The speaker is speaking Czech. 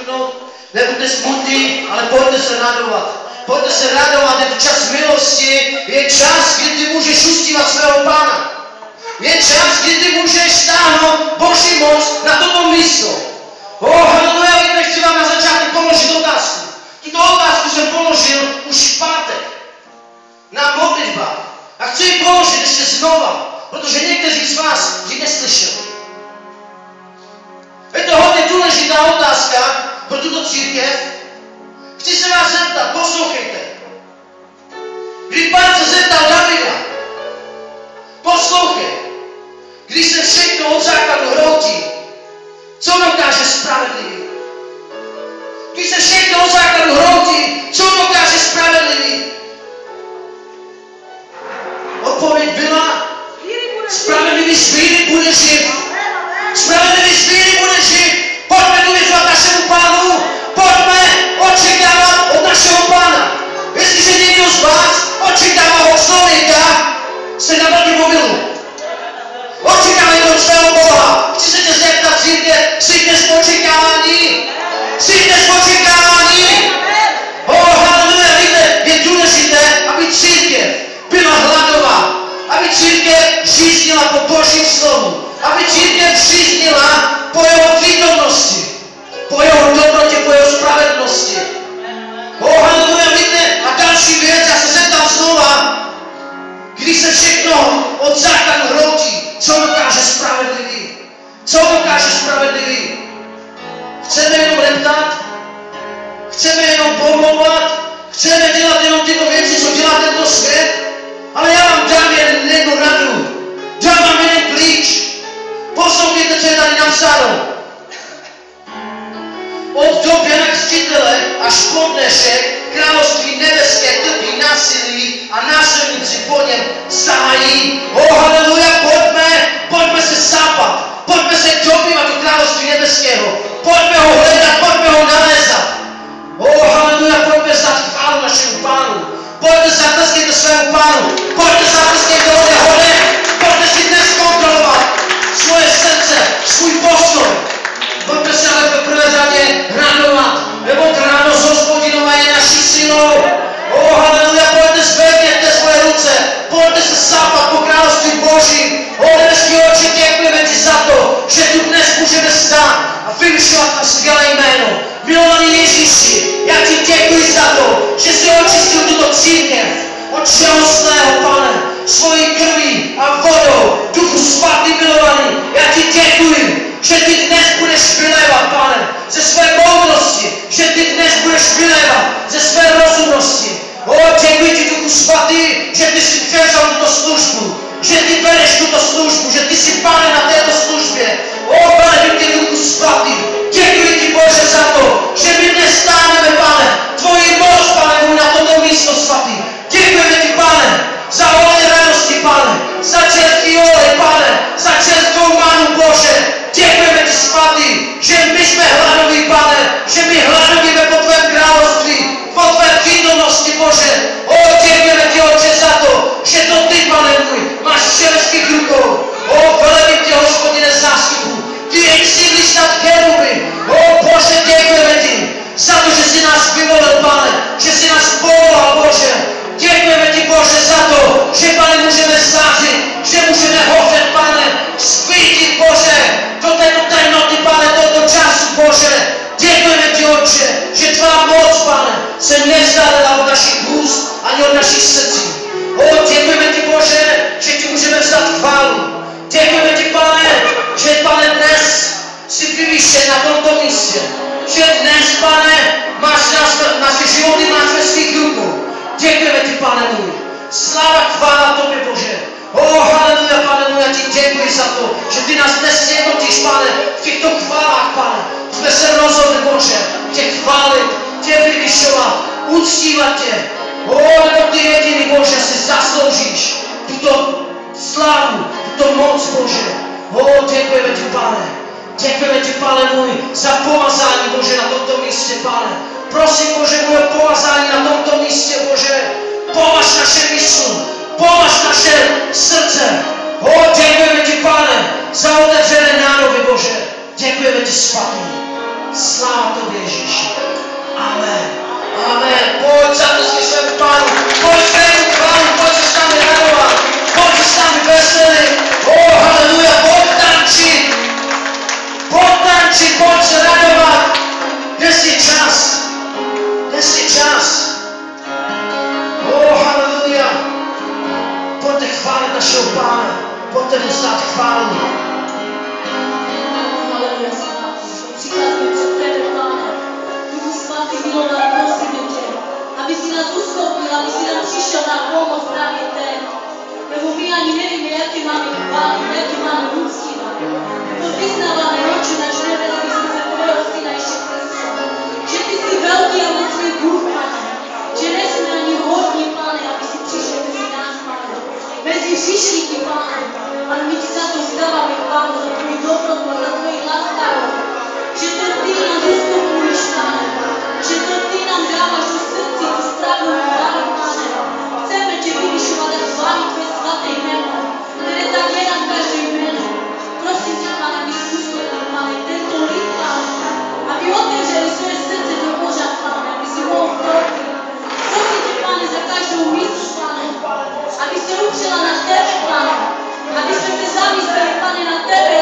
smutnout, nebuďte smutní, ale pojďte se radovat. Pojďte se radovat, je to čas milosti, je čas, kdy ty můžeš uctívat svého Pána. Je čas, kdy ty můžeš stáhnout Boží moc na toto místo. Haleluja, víte, chci vám na začátek položit otázku. Tuto otázku jsem položil už v pátek na modlitbách. A chci ji položit ještě znova, protože někteří z vás ji neslyšeli. Je to hodně důležitá otázka pro tuto církev. Chci se vás zeptat, poslouchejte. Kdy Pán se zeptal Davida, poslouchej, když se všechno od základu hroutí, co dokáže spravedlivý? Když se všechno od základu hroutí, co dokáže spravedlivý? Odpověď byla, spravedlivý z víry bude žít. Spravedlivý z víry bude žít. Pojďme důvěřovat našemu Pánu. Pojďme očekávat od našeho Pána. Jestliže někdo z vás očekává od člověka, jste na velkém mobilu. Očekávejte od svého Boha. Chci se tě zeptat, církev z očekávání. Církev z očekávání. Haleluja, víte, je důležité, aby církev byla hladová. Aby církev žíznila po Božím slovu. Aby církev žíznila po jeho přítomnosti. Po jeho dobrotě, po jeho spravedlnosti. Haleluja, víte, a další věc, já se zeptám znova, když se všechno od základu hroutí, co dokáže spravedlivý? Co dokáže spravedlivý? Chceme jenom reptat? Chceme jenom pomlouvat? Chceme dělat jenom tyto věci, co dělá tento svět? Ale já vám dám jednu radu. Dám vám jeden klíč. Poslouchejte, co je tady napsáno. Od doby na křtitele až po dnešek království nebeské trpí násilí a násilníci po něm sahají. Haleluja, pojďme se sápat. Pojďme se dobývat do království nebeského. Pojďme ho hledat, pojďme ho nalézat. Haleluja, pojďme dát chválu našemu Pánu. Pojďte zatleskejte svému Pánu. Pojďte zatleskejte ho nehodě. Pojďte si dnes kontrolovat svoje srdce, svůj postoj. Pojďme se ale v prvé řadě radovat, nebo ráno z Hospodinova je naší silou. Haleluja, pojďte zvedněte svoje ruce, pojďte se sápat po království Boží. Nebeský oči, děkujeme ti za to, že tu dnes můžeme stát a vyvyšovat na skvělé jméno. Milovaný Ježíši, já ti děkuji za to, že jsi očistil tuto církev od všeho zlého, Pane, svojí krví a vodou, Duchu Svatý milovaný. Já ti děkuji, že ty dnes budeš vylévat, Pane, ze své moudrosti, že ty dnes budeš vylévat ze své rozumnosti. Děkuji ti, Duchu Svatý, že ty jsi převzal tuto službu, že ty vedeš tuto službu, že ty jsi Pane na této službě. Pane, tě, Duchu Svatý, děkuji ti, Bože, za to, že my dnes stáneme, Pane, tvoji moc, Pane, můj, na toto místo svatý. Děkujeme ti, Pane, za olej radosti, Pane, za čerstvý olej, Pane, za čerstvou manu, Bože. Děkujeme ti, svatý, že my jsme hladoví, Pane, že my hladovíme po tvém království, po tvé přítomnosti, Bože. Děkujeme ti, Otče, za to, že to ty, Pane můj, máš v čeleských rukou. Velebím tě, Hospodine, zástupu. Ty jak sídlíš nad keruby. Bože, děkujeme ti za to, že jsi nás vyvolil, Pane, že jsi nás povolal, Bože. Děkujeme ti, Bože, za to, že, Pane, můžeme zářit, že můžeme hořet, Pane, svítit, Bože, do této temnoty, Pane, tohoto času, Bože. Děkujeme ti, Otče, že tvá moc, Pane, se nevzdálila od našich úst ani od našich srdcí. Děkujeme ti, Bože, že ti můžeme vzdat chválu. Děkujeme ti, Pane, že, Pane, dnes jsi vyvýšen na tomto místě. Že dnes, Pane, máš naše životy máš ve svých rukou. Děkujeme ti, Pane můj. Sláva chvála tobě, Bože. Haleluja, Pane můj, já ti děkuji za to, že ty nás dnes jednotíš, Pane, v těchto chválách, Pane. Jsme se rozhodli, Bože, tě chválit, tě vyvyšovat, uctívat tě. Nebo ty jediný, Bože, si zasloužíš tuto slávu, tuto moc, Bože. Děkujeme ti, Pane. Děkujeme ti, Pane můj, za pomazání, Bože, na tomto místě, Pane. Prosím, Bože, moje pomazání na tomto místě, Bože. Pomaž naše mysl, pomaž naše srdce. Děkujeme ti, Pane, za otevřené nádoby, Bože. Děkujeme ti, svatý. Sláva Tobě, Ježíši. Amen. Amen. Pojď zatlesk svému Pánu. Pojď svému Pánu. Pojď se s námi radovat. Pojď se s námi veselit. Oh, haleluja. Pojď tančit. Pojď tančit. Pojď se radovat. Dnes je čas. Dnes je čas. Oh, haleluja. Pojďte chválit našeho Pána. Pojďte mu znát chválu. Haleluja, Svatý. Přicházíme před tebe, Páne. Duchu Svatý, milovaný, prosíme tě, aby si nás uschopnil, aby si nám přišel na pomoc právě teď. Lebo my ani nevíme, jaké máme chválit, jaké máme uctívat. To vyznáváme oči naš nebeský skrze tvojho Syna Ježíše Krista. Že ty si veľký a mocný duch, Pane. Že nesme ani hodní, Pane, aby si přišel mezi nás, Pane. Mezi hříšníky, Pane. Ale my ti za to vzdávame chválu, za tvoju dobrotu a za tvoji láskavosť. Že to ty nás uschopňuješ, Pane. Že to ty nám dávaš do srdci tú správnu chválu, Pane. Chceme ťa vyvyšovať a chváliť tvoje svaté meno, ktoré tam je nám každé meno. Prosím ťa, Pane, aby si uschopnil, Pane, tento lid, Pane, aby otevřeli svoje srdce do Boža, Pane, aby si mohol vkročiť. Prosím ťa, Pane, za každou mysl, Pane, aby se upřela na tebe, Pane. Aby sme sa zamysleli, Pane, na tebe,